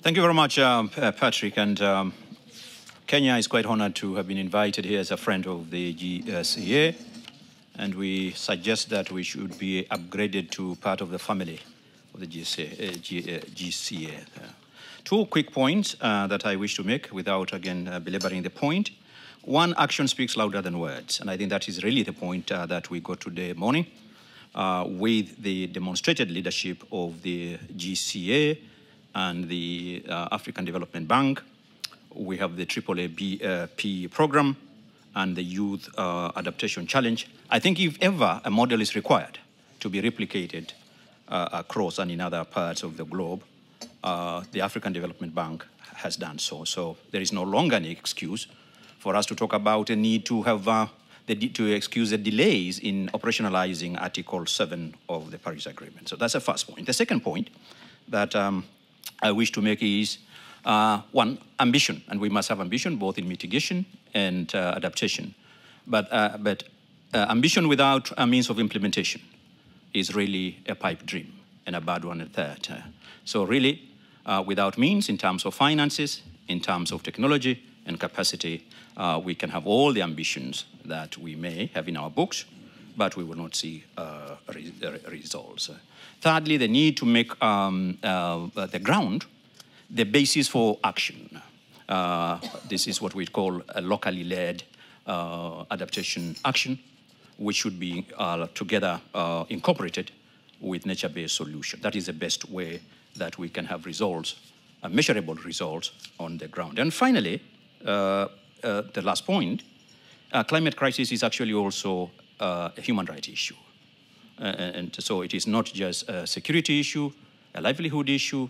Thank you very much, Patrick. And Kenya is quite honored to have been invited here as a friend of the GCA. And we suggest that we should be upgraded to part of the family of the GCA. Two quick points that I wish to make without, again, belaboring the point. One, action speaks louder than words. And I think that is really the point that we got today morning with the demonstrated leadership of the GCA and the African Development Bank. We have the AAP program and the Youth Adaptation Challenge. I think if ever a model is required to be replicated across and in other parts of the globe, the African Development Bank has done so. So there is no longer any excuse for us to talk about a need to have to excuse the delays in operationalizing Article 7 of the Paris Agreement. So that's the first point. The second point that I wish to make is, one, ambition. And we must have ambition both in mitigation and adaptation. But ambition without a means of implementation is really a pipe dream and a bad one at that. So really, without means in terms of finances, in terms of technology and capacity, we can have all the ambitions that we may have in our books, but we will not see results. Thirdly, the need to make the ground the basis for action. This is what we call a locally led adaptation action, which should be together incorporated with nature-based solution. That is the best way that we can have results, measurable results on the ground. And finally, the last point, climate crisis is actually also a human rights issue. And so it is not just a security issue, a livelihood issue,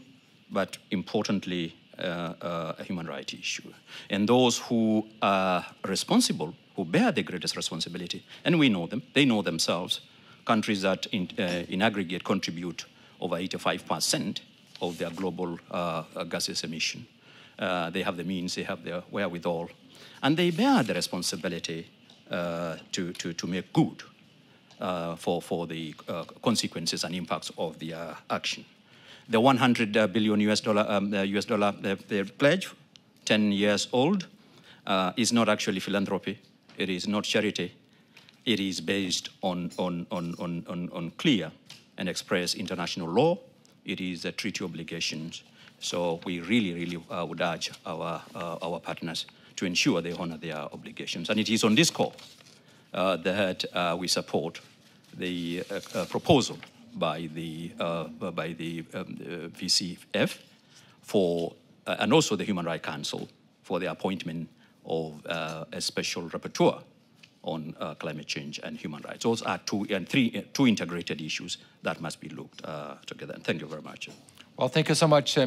but importantly, a human rights issue. And those who are responsible, who bear the greatest responsibility, and we know them, they know themselves, countries that in aggregate contribute over 85% of their global gases emission. They have the means, they have the wherewithal, and they bear the responsibility to make good for the consequences and impacts of their action. The 100 billion US dollar pledge, 10 years old, is not actually philanthropy. It is not charity. It is based on clear and express international law. It is a treaty obligations. So we really would urge our partners to ensure they honor their obligations. And it is on this call that we support the proposal by the VCF for, and also the Human Rights Council for the appointment of a special rapporteur on climate change and human rights. Those are two integrated issues that must be looked together. And thank you very much. Well, thank you so much.